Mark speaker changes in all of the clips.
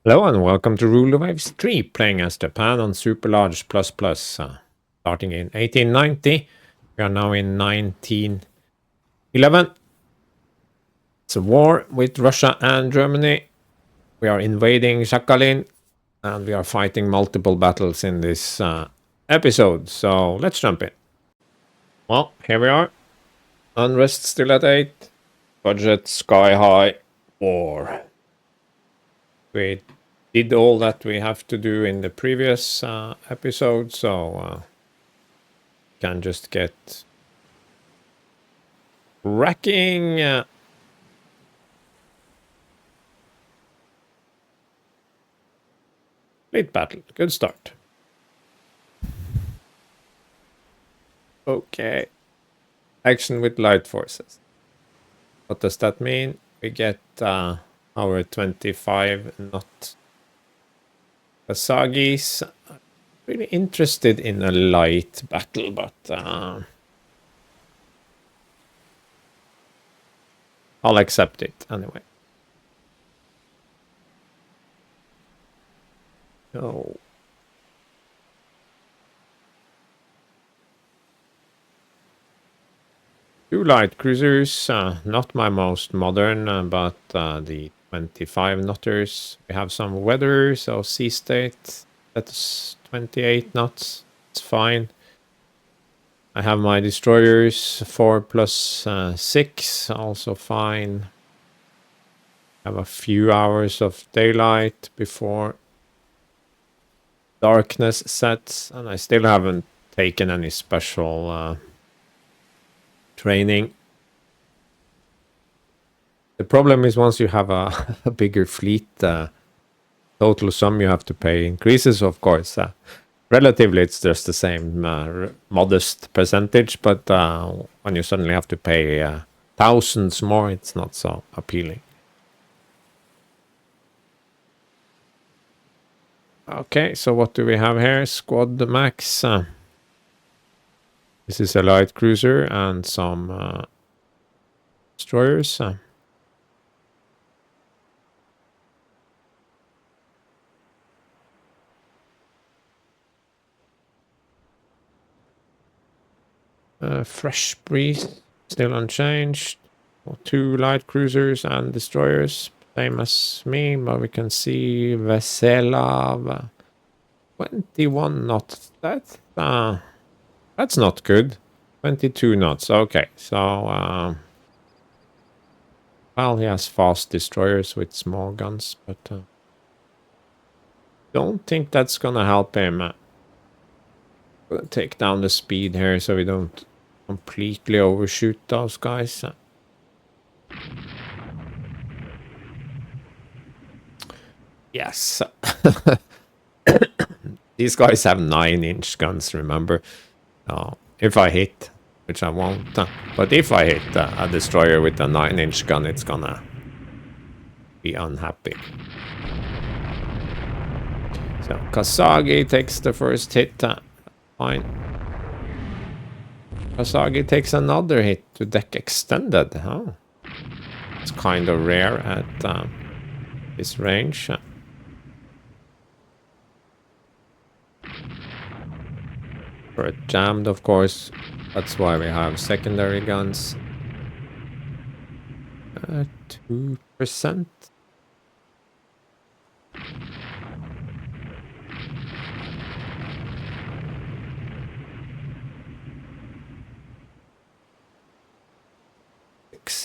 Speaker 1: Hello and welcome to Rule of Waves 3, playing as Japan on Super Large Plus Plus, starting in 1890. We are now in 1911. It's a war with Russia and Germany. We are invading Sakhalin, and we are fighting multiple battles in this episode. So let's jump in. Well, here we are. Unrest still at 8. Budget sky high. War. We did all that we have to do in the previous episode, so can just get wrecking. Fleet battle, good start. Okay, action with light forces. What does that mean? We get our 25 knot Kasagi's. Really interested in a light battle, but I'll accept it anyway. So two light cruisers, not my most modern, but the 25 knotters. We have some weather, so sea state, that's 28 knots, it's fine. I have my destroyers, 4 plus 6, also fine. Have a few hours of daylight before darkness sets, and I still haven't taken any special training. The problem is once you have a bigger fleet, total sum you have to pay increases, of course. Relatively, it's just the same modest percentage, but when you suddenly have to pay thousands more, it's not so appealing. Okay, so what do we have here? Squad max. This is a light cruiser and some destroyers. Fresh breeze, still unchanged. 2 light cruisers and destroyers, same as me, but we can see Vesela 21 knots. That's not good. 22 knots. Okay, so well, he has fast destroyers with small guns, but don't think that's gonna help him. Gonna take down the speed here so we don't completely overshoot those guys. Yes. These guys have 9-inch guns, remember? If I hit, which I won't, but if I hit a destroyer with a 9-inch gun, it's gonna be unhappy. So Kasagi takes the first hit. Fine. Kasagi takes another hit to deck extended. Oh. It's kind of rare at this range. For it jammed, of course. That's why we have secondary guns. 2%.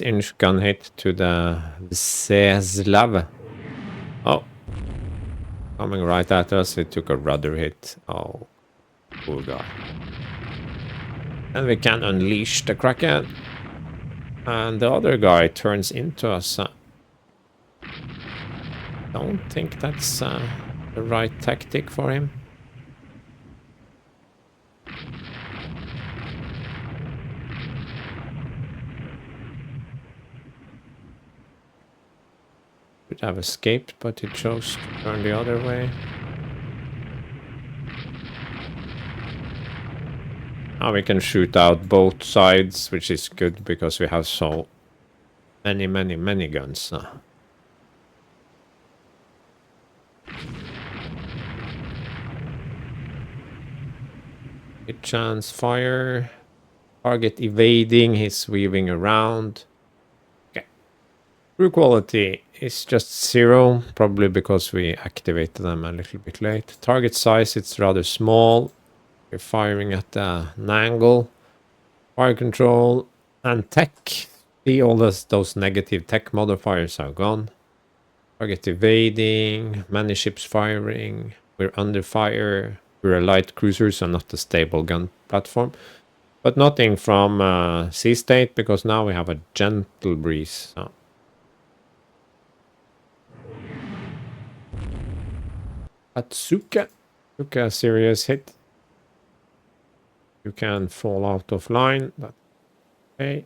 Speaker 1: Inch gun hit to the Zeslav. Oh. Coming right at us, it took a rudder hit. Oh. Poor guy. And we can unleash the Kraken. And the other guy turns into us. Don't think that's the right tactic for him. Would have escaped, but he chose to turn the other way. Now we can shoot out both sides, which is good because we have so many guns. Hit chance fire. Target evading, he's weaving around. Okay. Crew quality is just 0, probably because we activated them a little bit late. Target size, it's rather small. We're firing at an angle. Fire control and tech. See, all those negative tech modifiers are gone. Target evading, many ships firing. We're under fire. We're a light cruiser, so not a stable gun platform. But nothing from sea state, because now we have a gentle breeze. So. Atsuka. Took a serious hit. You can fall out of line. That's okay.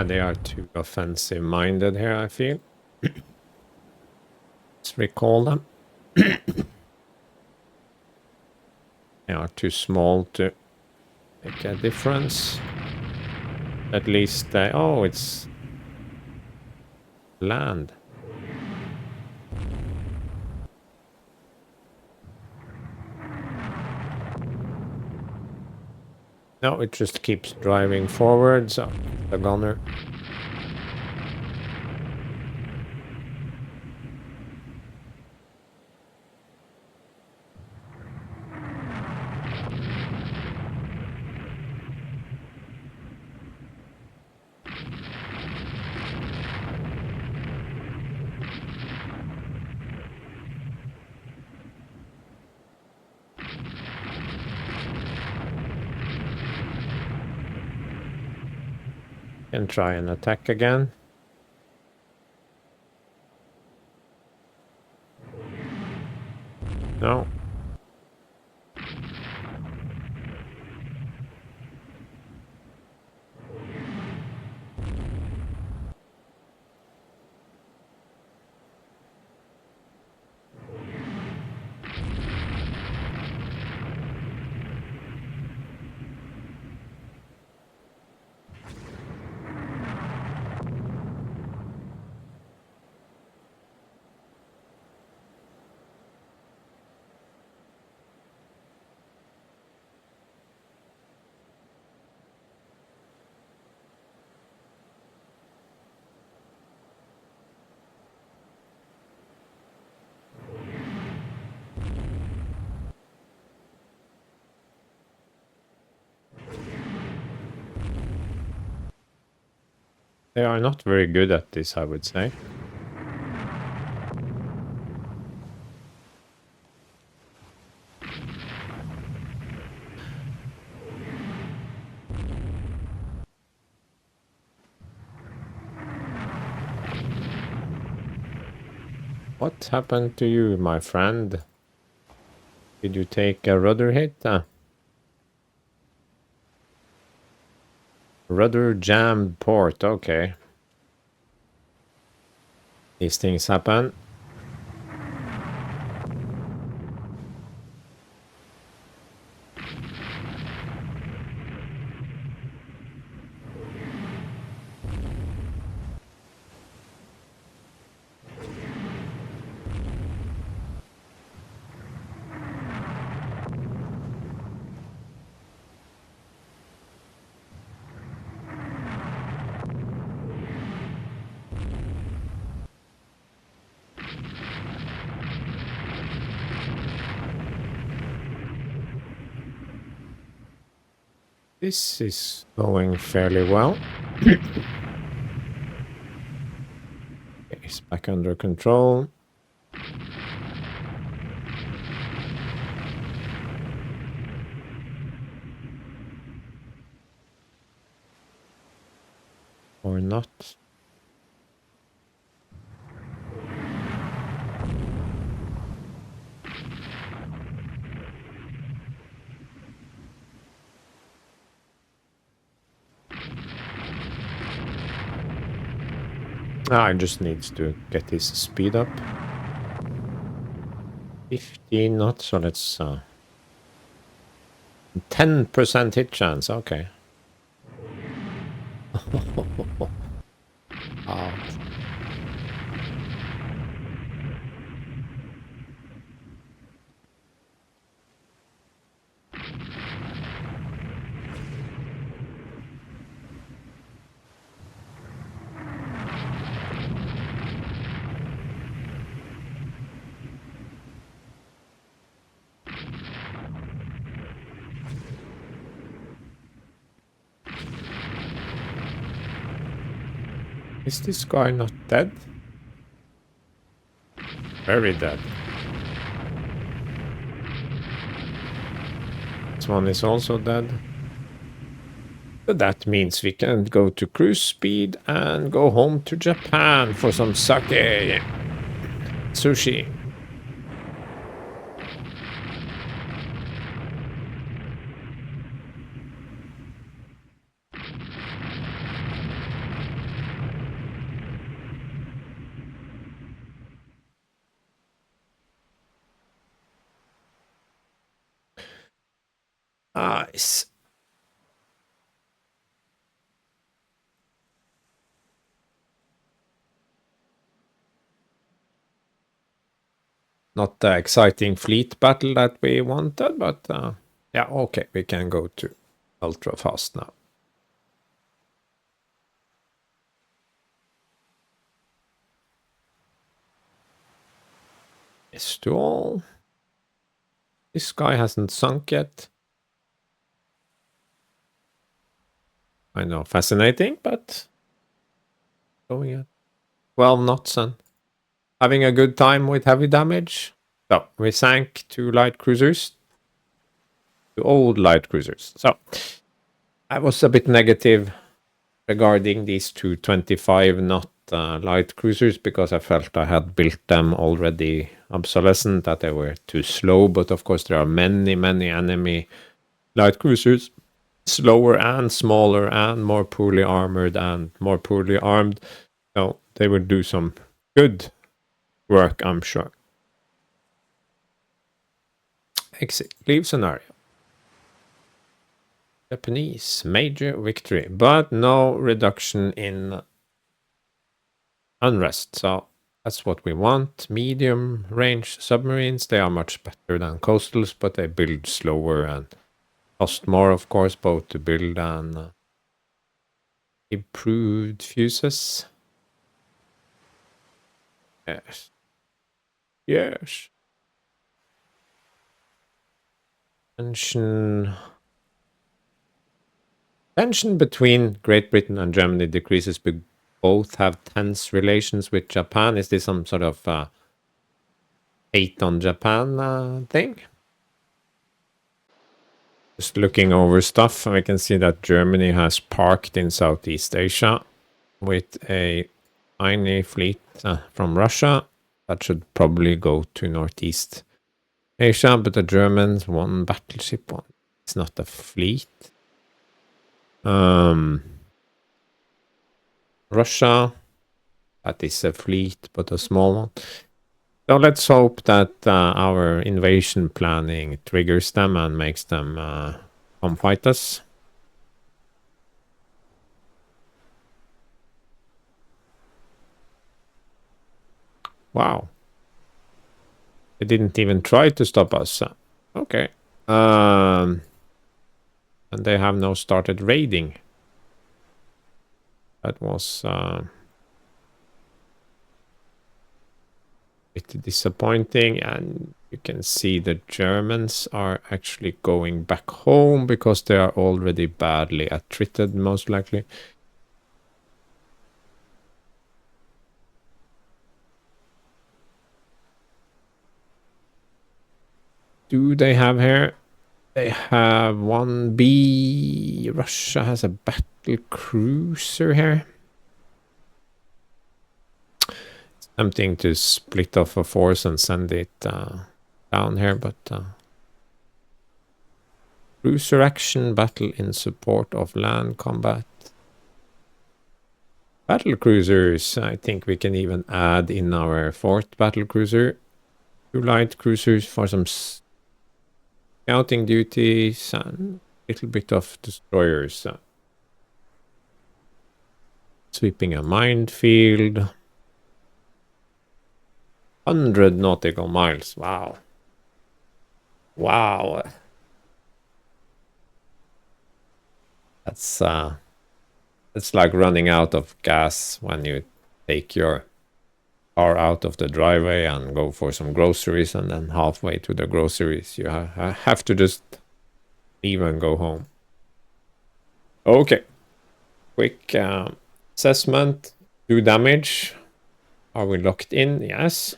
Speaker 1: They are too offensive minded here, I feel. Let's recall them. They are too small to make a difference. At least they... Oh, it's land. No, it just keeps driving forward, so the gunner. Can try and attack again. No. They are not very good at this, I would say. What happened to you, my friend? Did you take a rudder hit? Rudder jammed port, okay. These things happen. This is going fairly well. It's back under control. Or not. I just needs to get his speed up. 15 knots, so let's 10% hit chance. Okay. Ouch. Is this guy not dead? Very dead. This one is also dead. So that means we can go to cruise speed and go home to Japan for some sake. Sushi. Nice. Not the exciting fleet battle that we wanted, but yeah, okay, we can go to ultra fast now. Yes, to all. This guy hasn't sunk yet. I know, fascinating, but going at 12 knots and having a good time with heavy damage. So we sank 2 light cruisers, 2 old light cruisers. So I was a bit negative regarding these 225 knot light cruisers because I felt I had built them already obsolescent, that they were too slow. But of course, there are many enemy light cruisers, slower and smaller and more poorly armored and more poorly armed. So they will do some good work, I'm sure. Exit. Leave scenario. Japanese. Major victory. But no reduction in unrest. So that's what we want. Medium range submarines. They are much better than coastals, but they build slower and cost more, of course, both to build and improved fuses. Yes. Yes. Tension between Great Britain and Germany decreases. We both have tense relations with Japan. Is this some sort of hate on Japan thing? Just looking over stuff, we can see that Germany has parked in Southeast Asia with a tiny fleet from Russia. That should probably go to Northeast Asia, but the Germans, one battleship, one. It's not a fleet. Russia, that is a fleet, but a small one. So let's hope that our invasion planning triggers them and makes them come fight us. Wow. They didn't even try to stop us. Okay. And they have now started raiding. That was a bit disappointing, and you can see the Germans are actually going back home because they are already badly attrited, most likely. Do they have here? They have 1B. Russia has a battle cruiser here. It's tempting to split off a force and send it down here, but cruiser action, battle in support of land combat. Battle cruisers, I think we can even add in our 4th battle cruiser. 2 light cruisers for some scouting duties and a little bit of destroyers. Sweeping a minefield. 100 nautical miles. Wow. Wow. That's like running out of gas when you take your car out of the driveway and go for some groceries, and then halfway to the groceries you have to just leave and go home. Okay. Quick assessment. 2 damage. Are we locked in? Yes.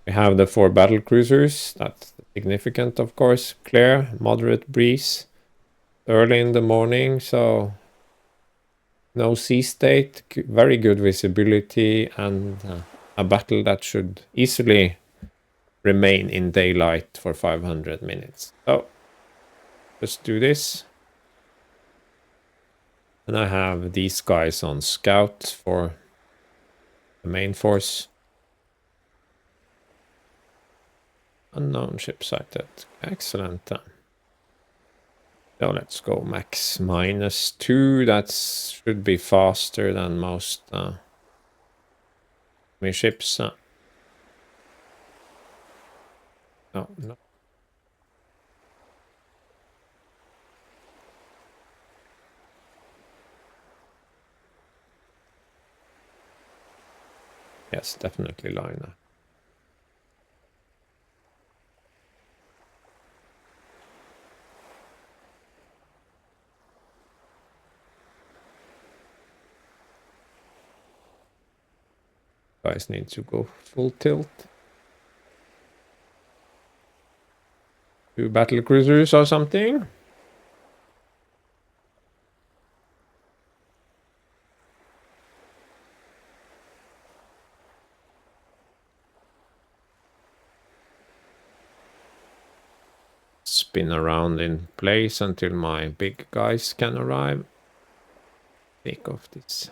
Speaker 1: We have the 4 battle cruisers. That's significant, of course. Clear, moderate breeze. Early in the morning, so no sea state. Very good visibility, and a battle that should easily remain in daylight for 500 minutes. So let's do this. And I have these guys on scout for the main force. Unknown ship sighted. Excellent. So let's go max -2. That should be faster than most ships. No. Yes, definitely liner. Guys need to go full tilt. 2 battle cruisers or something. Spin around in place until my big guys can arrive. Take off this.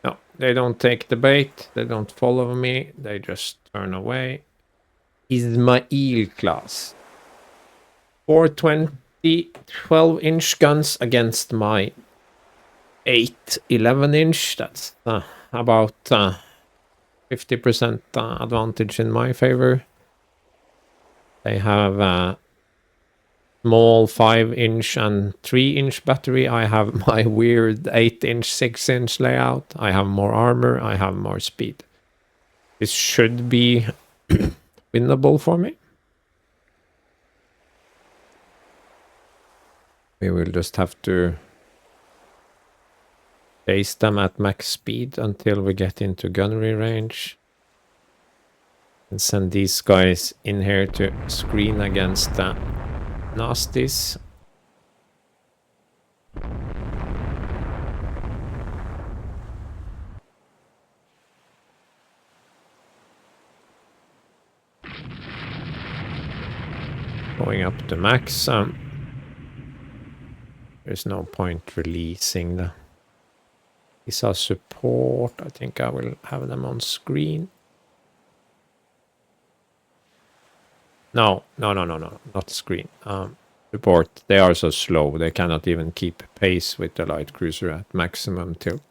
Speaker 1: No, they don't take the bait. They don't follow me. They just turn away. Ismail class. 420 12-inch guns against my 8 11-inch. That's about 50% advantage in my favor. They have small 5-inch and 3-inch battery. I have my weird 8-inch 6-inch layout. I have more armor. I have more speed. This should be winnable for me. We will just have to chase them at max speed until we get into gunnery range. And send these guys in here to screen against the nasties. Going up to max. There's no point releasing the... These are support. I think I will have them on screen. No, not screen. Support. They are so slow. They cannot even keep pace with the light cruiser at maximum tilt.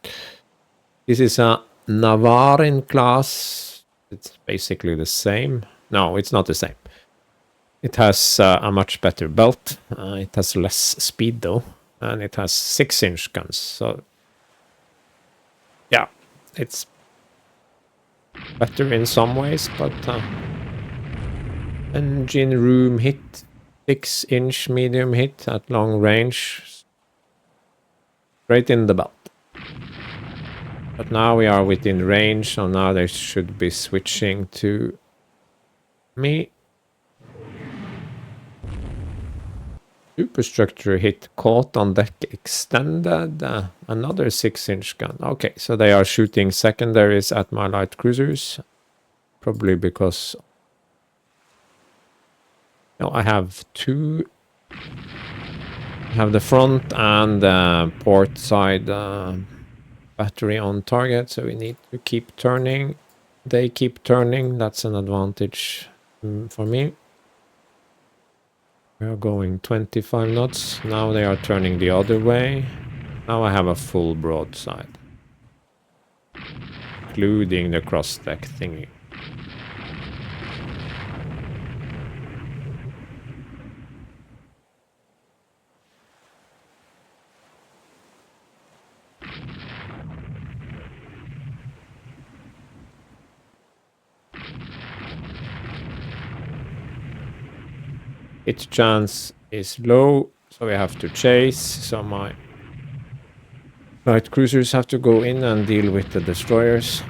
Speaker 1: This is a Navarin class. It's basically the same. No, it's not the same. It has a much better belt. It has less speed though. And it has 6-inch guns. So yeah, it's better in some ways, but engine room hit, 6-inch medium hit at long range, right in the belt. But now we are within range, so now they should be switching to me. Superstructure hit, caught on deck, extended, another 6-inch gun. Okay, so they are shooting secondaries at my light cruisers. Probably because... No, I have 2 have the front and port side battery on target, so we need to keep turning. They keep turning. That's an advantage for me. We are going 25 knots. Now they are turning the other way. Now I have a full broadside, including the cross-deck thingy. Its chance is low, so we have to chase. So my light cruisers have to go in and deal with the destroyers.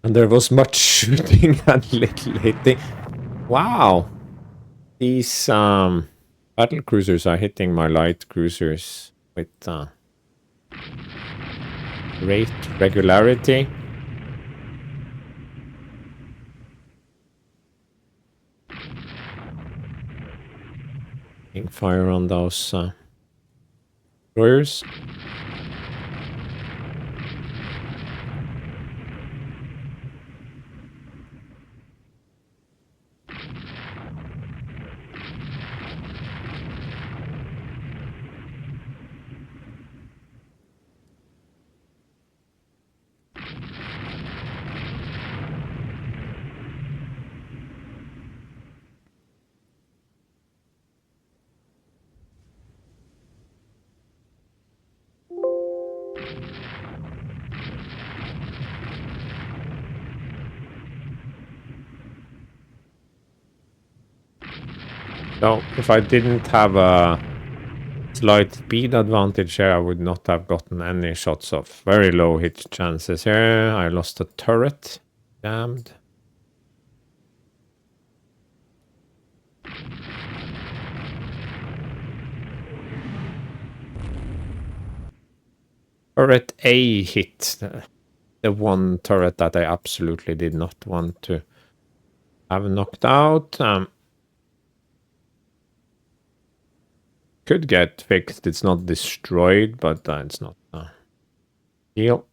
Speaker 1: And there was much shooting and little hitting. Wow! These battle cruisers are hitting my light cruisers with great regularity. Fire on those destroyers. So if I didn't have a slight speed advantage here, I would not have gotten any shots off. Very low hit chances here. I lost a turret. Damned. Turret A hit. The one turret that I absolutely did not want to have knocked out. Could get fixed. It's not destroyed, but it's not a deal.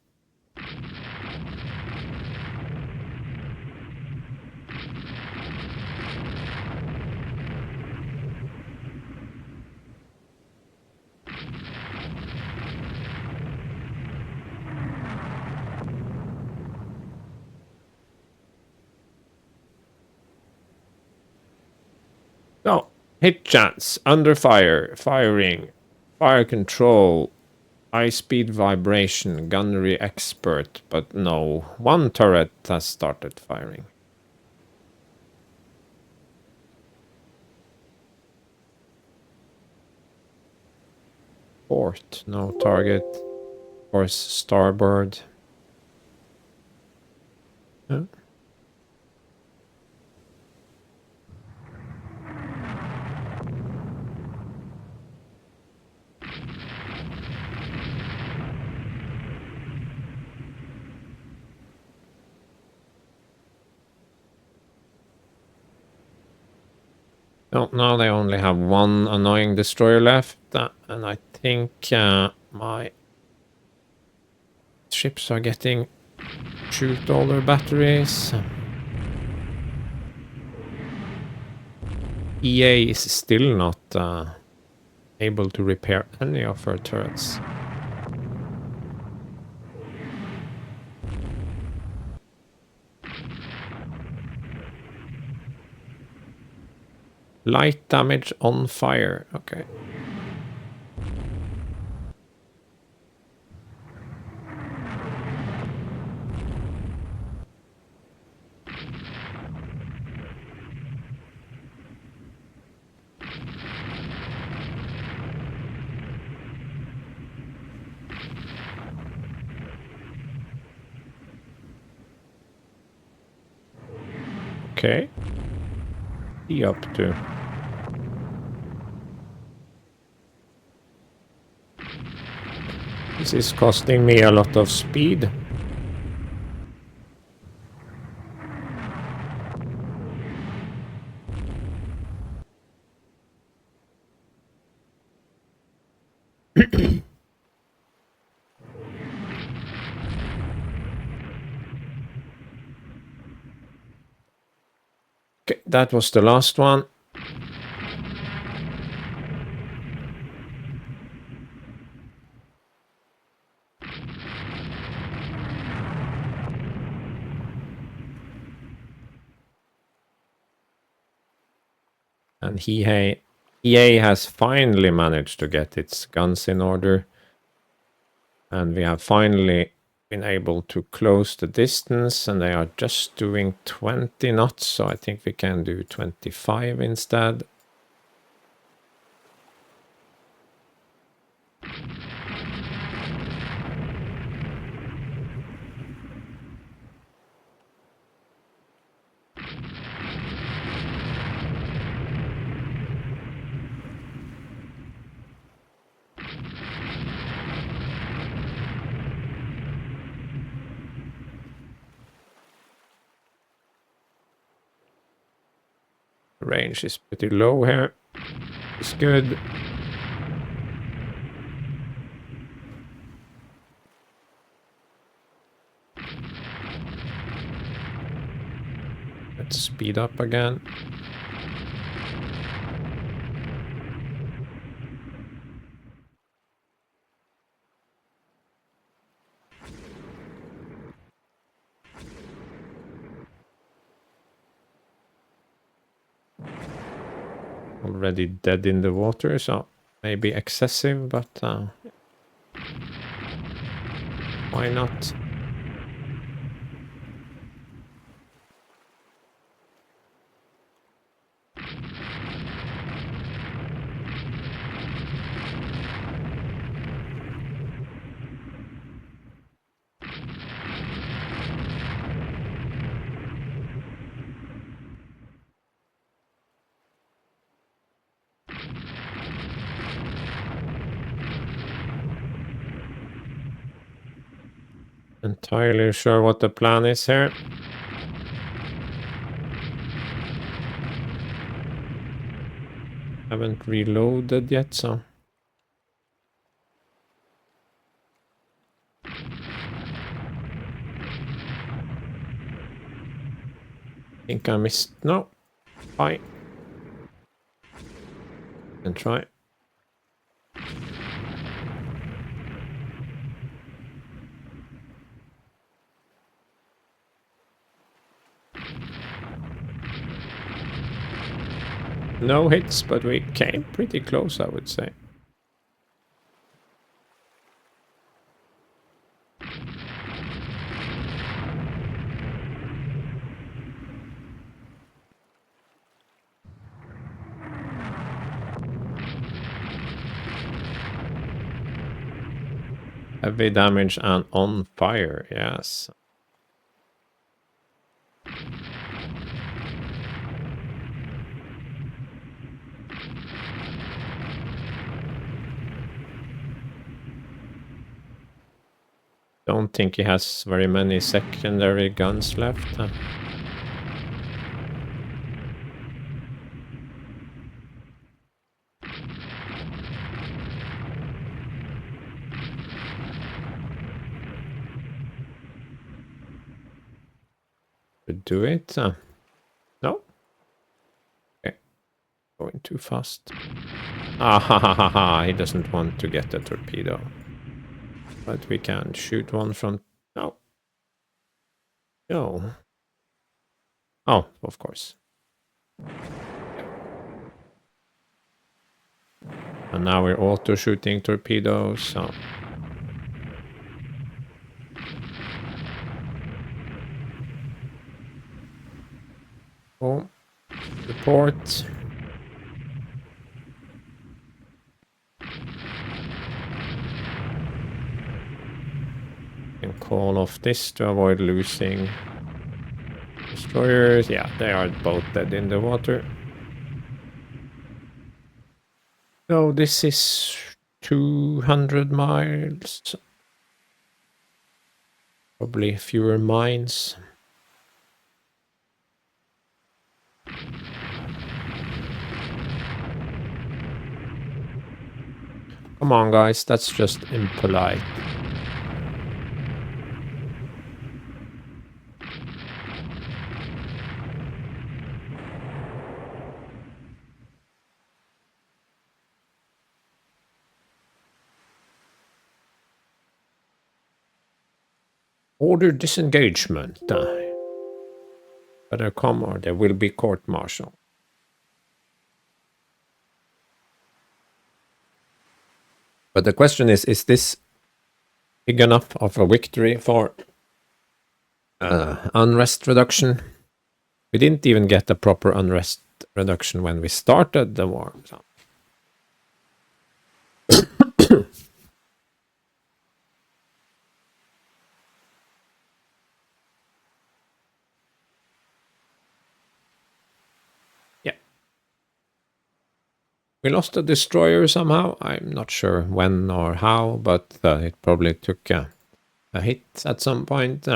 Speaker 1: So, hit chance, under fire, firing, fire control, high speed vibration, gunnery expert, but no, one turret has started firing. Port, no target. Of course, starboard. Yeah. Oh, now they only have one annoying destroyer left, and I think my ships are getting shoot all their batteries. EA is still not able to repair any of her turrets. Light damage on fire. Okay. Okay. He up to? This is costing me a lot of speed. Okay, that was the last one. And EA has finally managed to get its guns in order. And we have finally been able to close the distance, and they are just doing 20 knots, so I think we can do 25 instead. Range is pretty low here. It's good. Let's speed up again. Already dead in the water, so maybe excessive, but why not? Entirely sure what the plan is here. Haven't reloaded yet, so think I missed. No. Bye. And try. No hits, but we came pretty close, I would say. Heavy damage and on fire, yes. Don't think he has very many secondary guns left. To do it. No. Okay. Going too fast. Ah ha ha ha ha. He doesn't want to get a torpedo. But we can shoot one from... No. No. Oh, of course. And now we're auto shooting torpedoes, so... Oh, report. Can call off this to avoid losing Destroyers, yeah, they are both dead in the water. So this is 200 miles. Probably fewer mines. Come on, guys, that's just impolite. Order disengagement. Better come or there will be court-martial. But the question is this big enough of a victory for unrest reduction? We didn't even get a proper unrest reduction when we started the war. So. Yeah. We lost a destroyer somehow. I'm not sure when or how, but it probably took a hit at some point.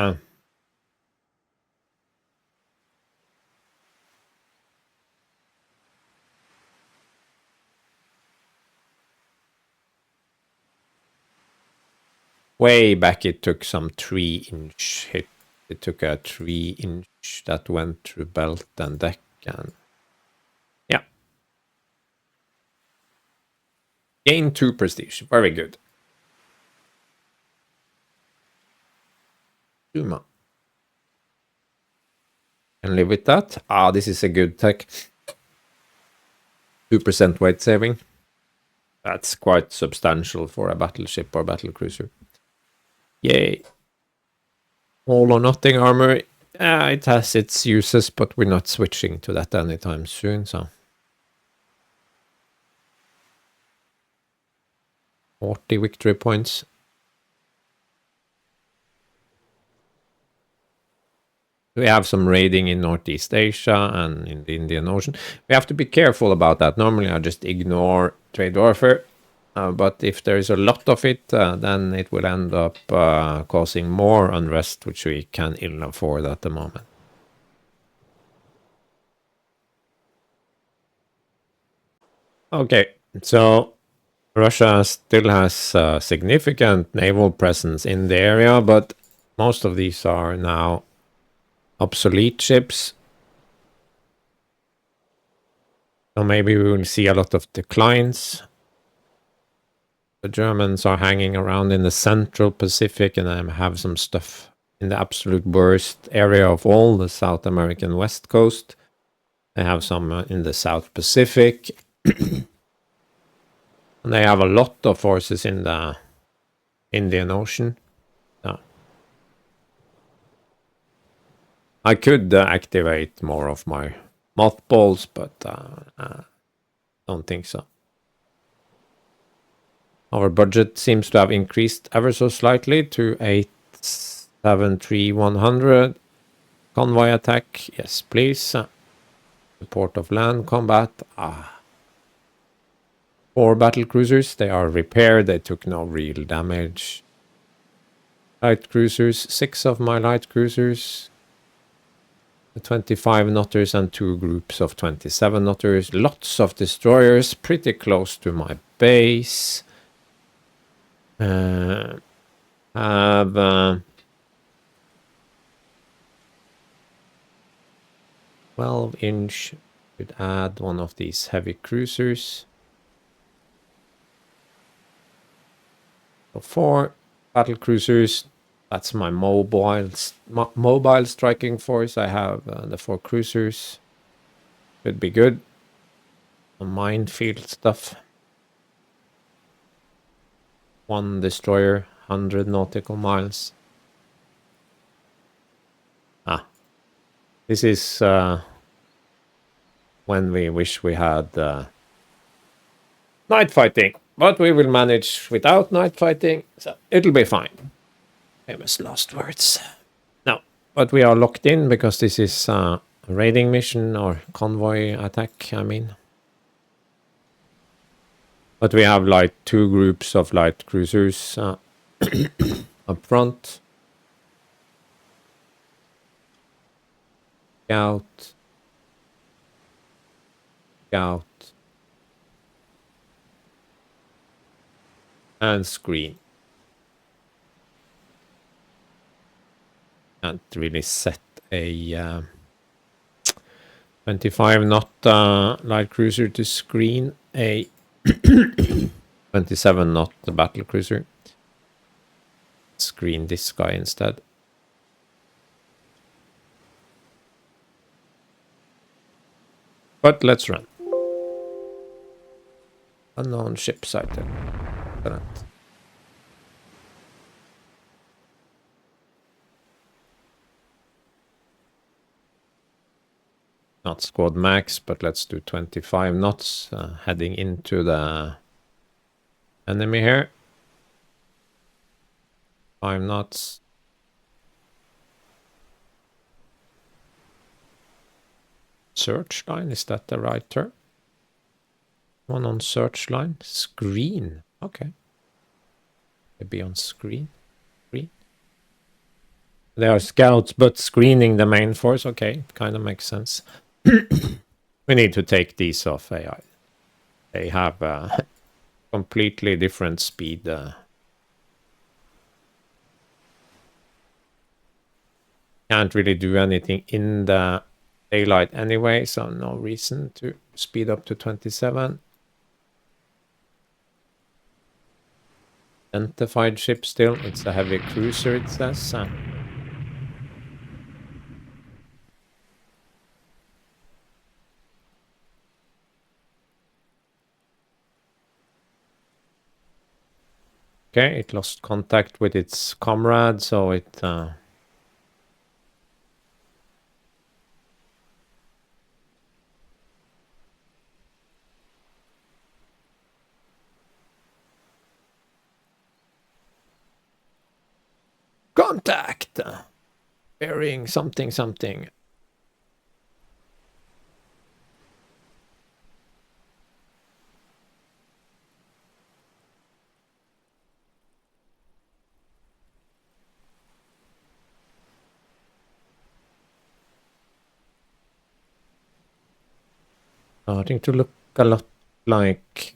Speaker 1: Way back it took some 3-inch hit. It took a 3-inch that went through belt and deck and yeah. Gain 2 prestige. Very good. Duma. Can live with that. Ah, this is a good tech. 2% weight saving. That's quite substantial for a battleship or battlecruiser. Yay. All or nothing armor. It has its uses, but we're not switching to that anytime soon, so. 40 victory points. We have some raiding in Northeast Asia and in the Indian Ocean. We have to be careful about that. Normally I just ignore trade warfare. But if there is a lot of it, then it will end up causing more unrest, which we can ill afford at the moment. Okay, so Russia still has a significant naval presence in the area, but most of these are now obsolete ships. So maybe we will see a lot of declines. The Germans are hanging around in the central Pacific and I have some stuff in the absolute worst area of all, the South American west coast. They have some in the South Pacific. And they have a lot of forces in the Indian Ocean. I could activate more of my mothballs, but don't think so. Our budget seems to have increased ever so slightly to 873,100. Convoy attack, yes please. Support of land combat. 4 battle cruisers, they are repaired, they took no real damage. Light cruisers, 6 of my light cruisers. 25 knotters and 2 groups of 27 knotters. Lots of destroyers, pretty close to my base. Have 12-inch. Could add one of these heavy cruisers. So 4 battle cruisers. That's my mobile striking force. I have the 4 cruisers. Should be good. Some minefield stuff. 1 destroyer, 100 nautical miles. This is when we wish we had night fighting. But we will manage without night fighting, so it'll be fine. Famous last words. Now, But we are locked in because this is a raiding mission or convoy attack, I mean. But we have like 2 groups of light cruisers up front. Scout. Scout. And screen. Can't really set a 25 knot light cruiser to screen a 27 knot battle cruiser. Screen this guy instead. But let's run. Unknown ship sighted. Not squad max, but let's do 25 knots heading into the enemy here. 5 knots. Search line, is that the right term? One on search line. Screen. Okay. Maybe on screen. Screen. They are scouts, but screening the main force. Okay, kind of makes sense. We need to take these off AI. They have a completely different speed. Can't really do anything in the daylight anyway, so no reason to speed up to 27. Identified ship still. It's a heavy cruiser, it says. Okay, it lost contact with its comrade, so it contact! Bearing something something. Starting to look a lot like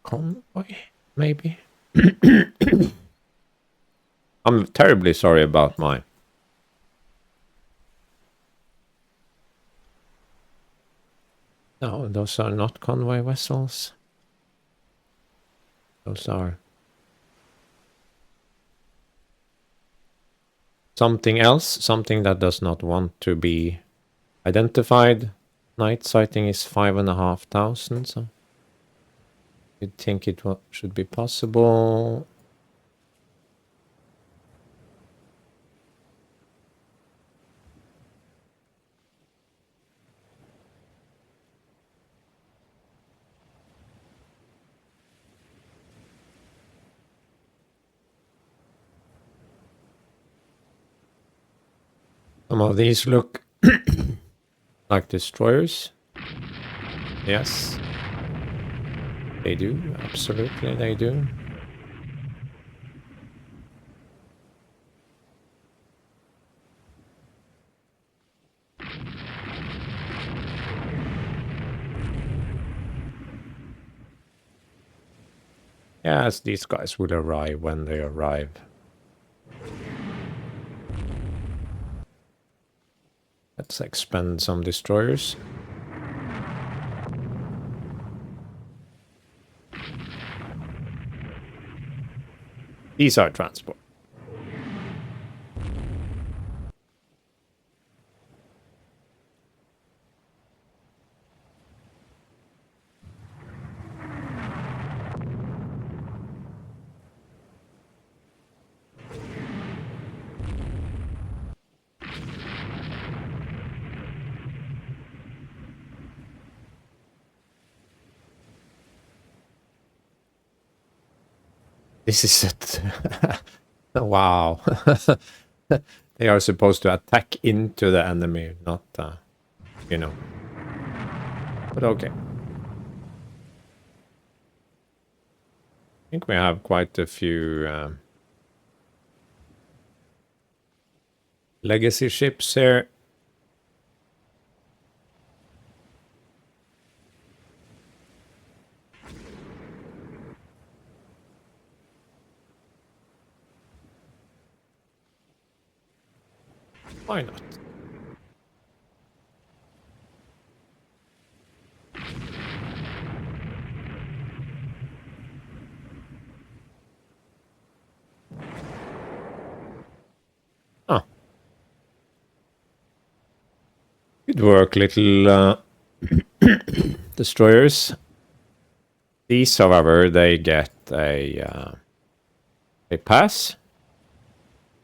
Speaker 1: Convoy, maybe. I'm terribly sorry about my... No, those are not convoy vessels. Those are something else, something that does not want to be identified. Night sighting is 5,500, so you'd think it should be possible. Some of these look like destroyers. Yes. They do. Absolutely, they do. Yes, these guys will arrive when they arrive. Let's expend some destroyers. These are transport. This is it. Wow. They are supposed to attack into the enemy, not, you know. But okay. I think we have quite a few legacy ships here. Why not? Ah, good work, little destroyers. These, however, they get a pass.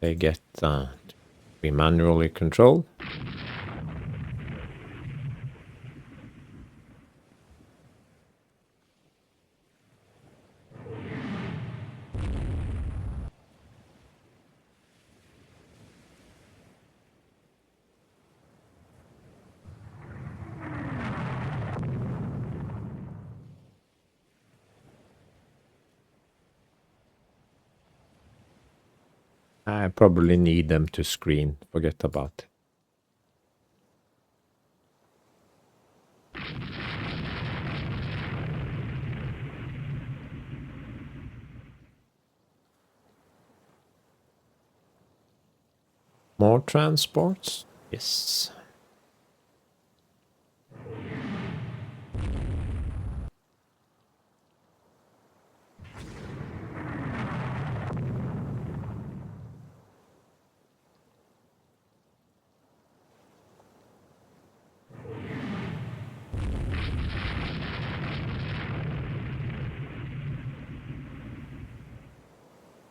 Speaker 1: They get to be manually controlled. I probably need them to screen. Forget about it. More transports? Yes.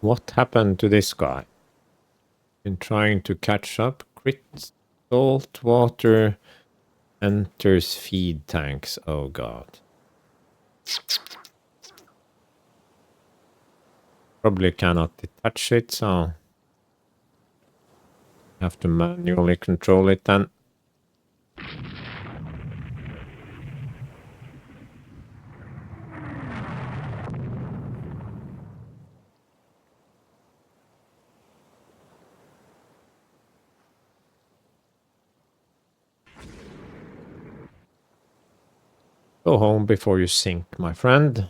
Speaker 1: What happened to this guy? Been trying to catch up. Crit salt water enters feed tanks. Oh god. Probably cannot detach it, so have to manually control it then. Go home before you sink, my friend.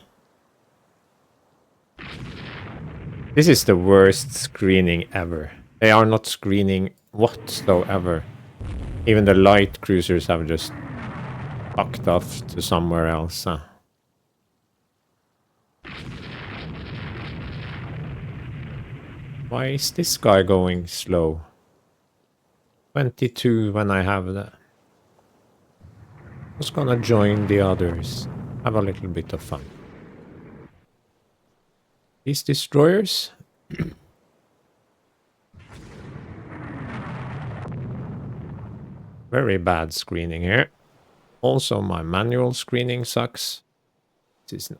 Speaker 1: This is the worst screening ever. They are not screening whatsoever. Even the light cruisers have just fucked off to somewhere else. Why is this guy going slow? 22 when I have that. I was gonna join the others. Have a little bit of fun. These destroyers? Very bad screening here. Also, my manual screening sucks. This is...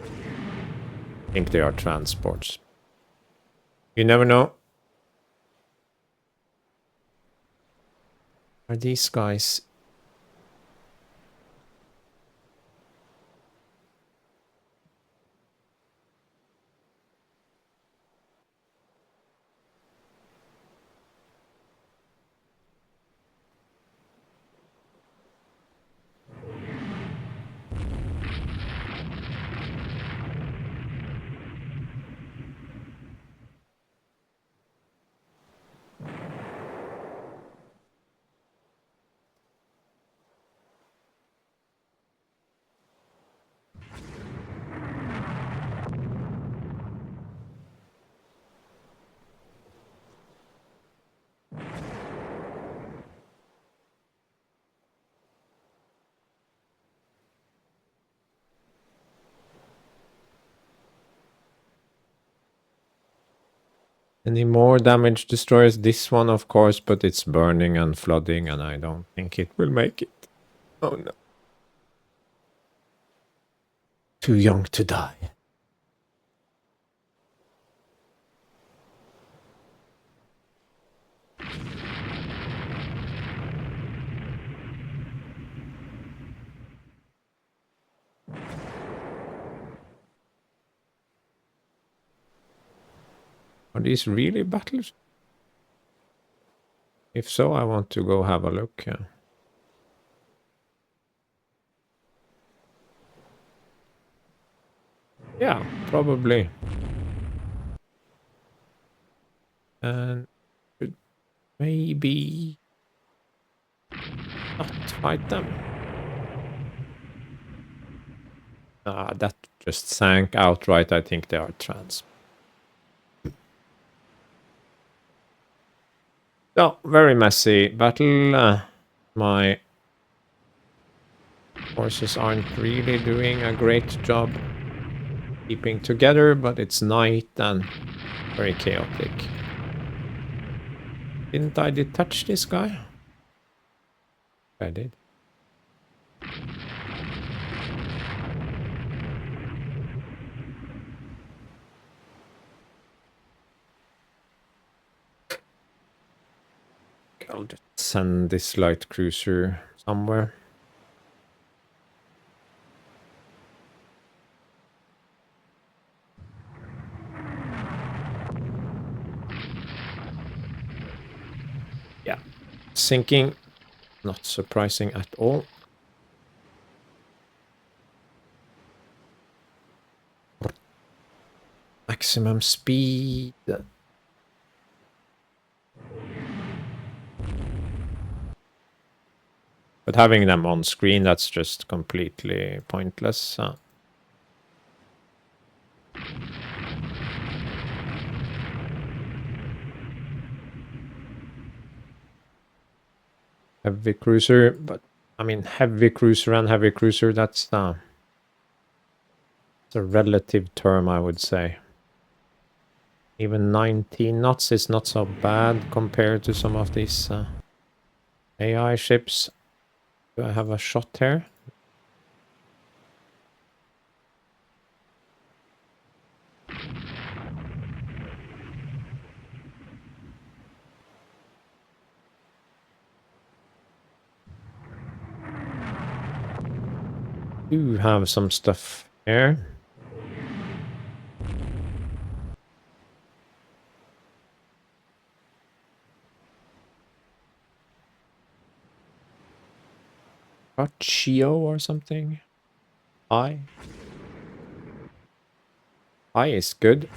Speaker 1: I think they are transports. You never know. Are these guys... Any more damage destroyers? This one, of course, but it's burning and flooding, and I don't think it will make it. Oh no. Too young to die. Are these really battles? If so, I want to go have a look. Yeah, probably. And should maybe not fight them. That just sank outright. I think they are trans. So, very messy battle. My forces aren't really doing a great job keeping together, but it's night and very chaotic. Didn't I detach this guy? I did. I'll just send this light cruiser somewhere. Yeah. Sinking. Not surprising at all. Maximum speed. But having them on screen, that's just completely pointless. Heavy cruiser, but I mean, heavy cruiser and heavy cruiser, that's a relative term, I would say. Even 19 knots is not so bad compared to some of these AI ships. Do I have a shot here? Do have some stuff here. Chio or something. I is good.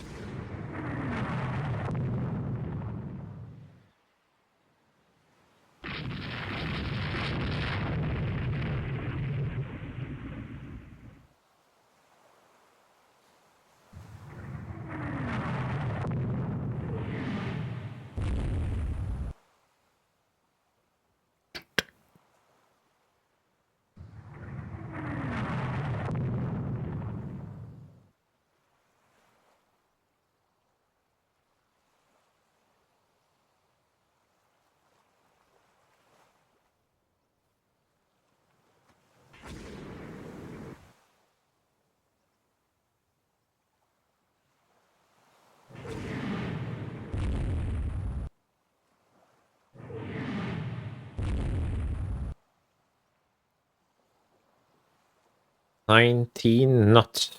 Speaker 1: $19 knots.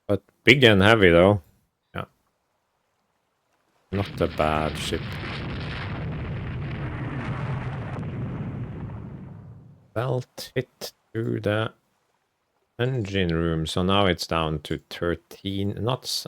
Speaker 1: But big and heavy though. Yeah. Not a bad ship. Belt hit through the engine room. So now it's down to 13 knots.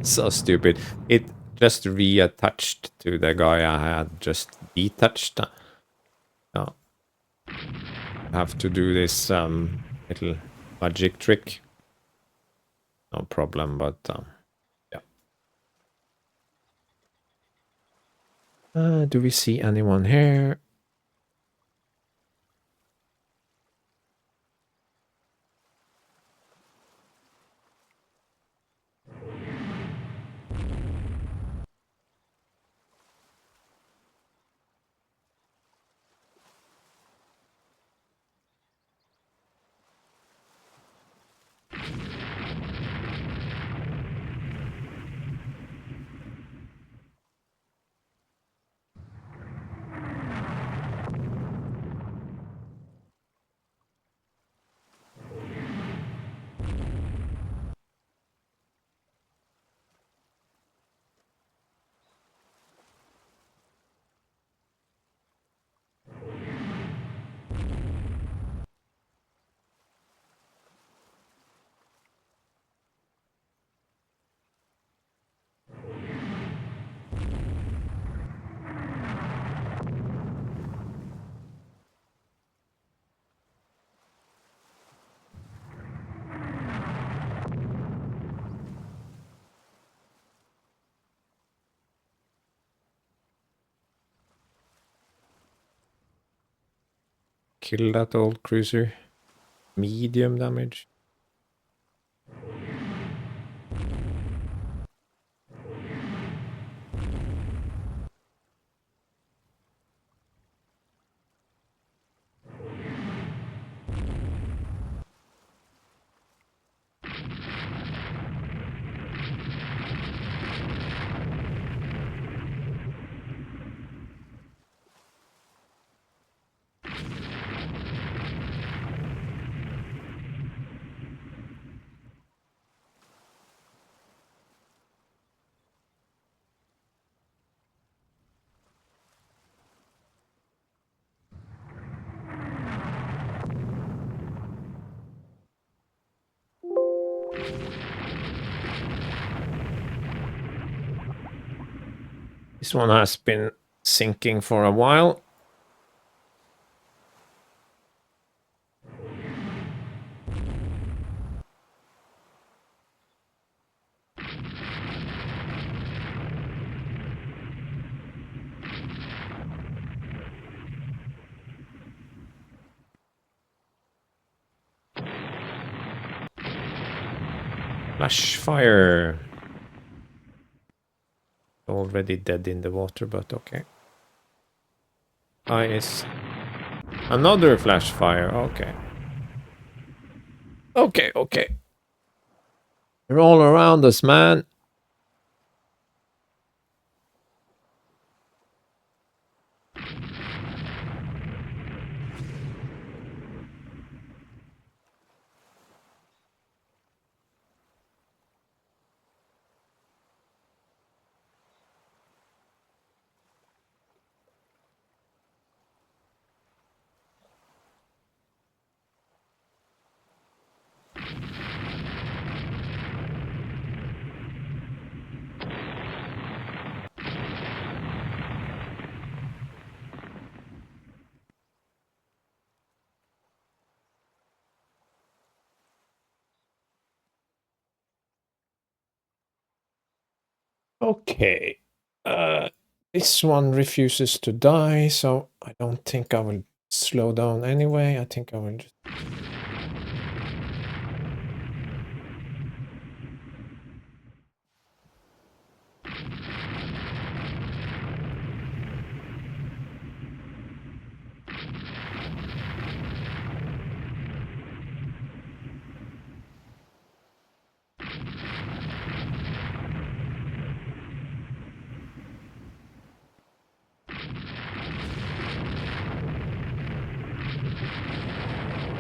Speaker 1: So stupid. It just reattached to the guy I had just detached. No. Have to do this little magic trick. No problem, but yeah. Do we see anyone here? kill that old cruiser. Medium damage. This one has been sinking for a while. Flash fire. Already dead in the water, but okay. Is another flash fire. Okay. Okay. They're all around us, man. Okay. This one refuses to die, so I don't think I will slow down anyway. I think I will just...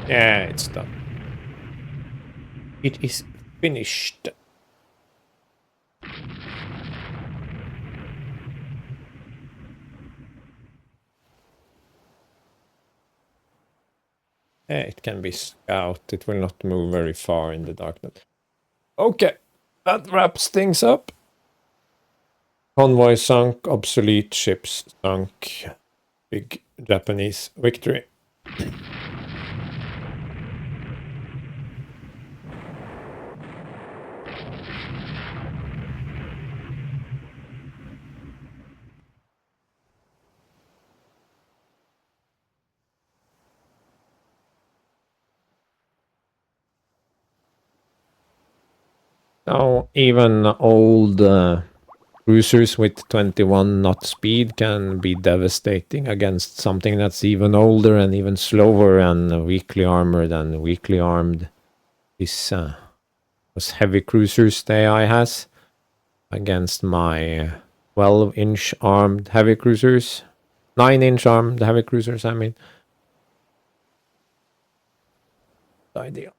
Speaker 1: Yeah, it's done. It is finished. Yeah, it can be scout. It will not move very far in the darkness. Okay, that wraps things up. Convoy sunk, obsolete ships sunk. Big Japanese victory. Now, even old cruisers with 21 knot speed can be devastating against something that's even older and even slower and weakly armored and weakly armed. This was heavy cruisers the AI has against my 12-inch armed heavy cruisers. 9-inch armed heavy cruisers, I mean. Ideal.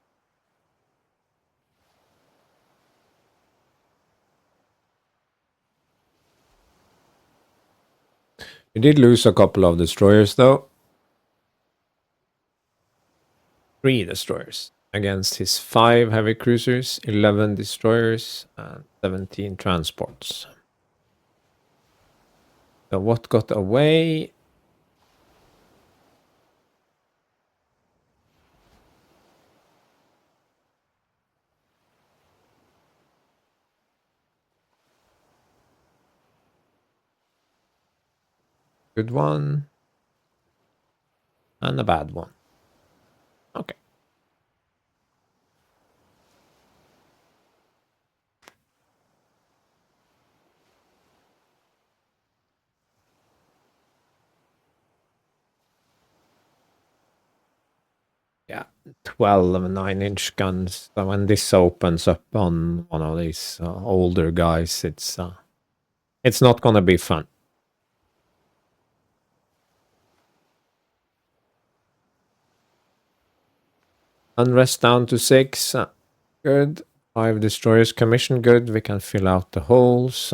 Speaker 1: We did lose a couple of destroyers, though. 3 destroyers against his 5 heavy cruisers, 11 destroyers, and 17 transports. So what got away? Good one. And a bad one. Okay. Yeah, 12 9-inch guns. So when this opens up on one of these older guys, it's not gonna be fun. Unrest down to 6. Good. 5 destroyers commission. Good. We can fill out the holes.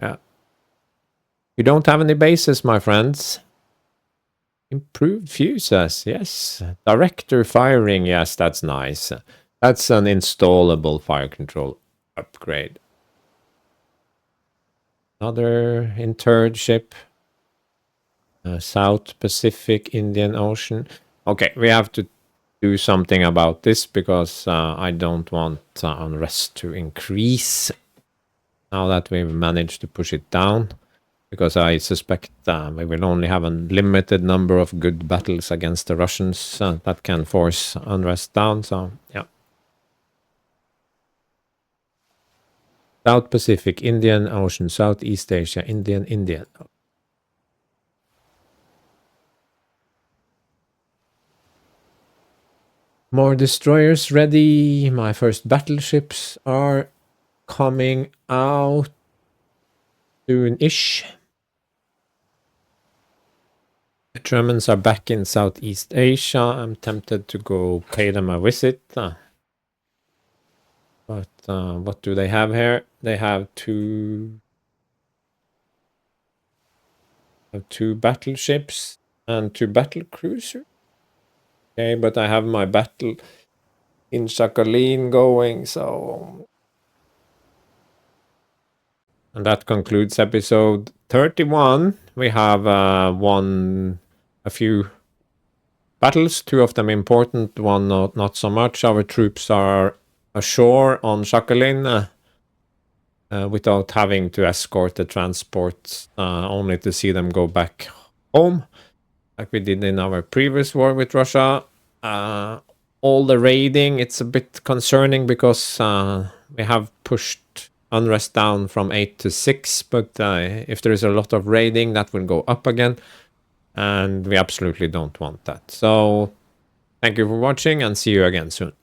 Speaker 1: Yeah. You don't have any bases, my friends. Improved fuses. Yes. Director firing. Yes, that's nice. That's an installable fire control upgrade. Another interred ship. South Pacific, Indian Ocean. Okay, we have to do something about this because I don't want unrest to increase now that we've managed to push it down. Because I suspect we will only have a limited number of good battles against the Russians that can force unrest down. So, yeah. South Pacific, Indian Ocean, Southeast Asia, Indian. More destroyers ready. My first battleships are coming out soon-ish. The Germans are back in Southeast Asia. I'm tempted to go pay them a visit. But what do they have here? They have two battleships and 2 battle cruisers. Okay, but I have my battle in Sakhalin going, so... And that concludes episode 31. We have won a few battles, 2 of them important, 1 not so much. Our troops are ashore on Sakhalin without having to escort the transports, only to see them go back home, like we did in our previous war with Russia. All the raiding, it's a bit concerning because we have pushed unrest down from 8 to 6, but if there is a lot of raiding, that will go up again, and we absolutely don't want that. So thank you for watching, and see you again soon.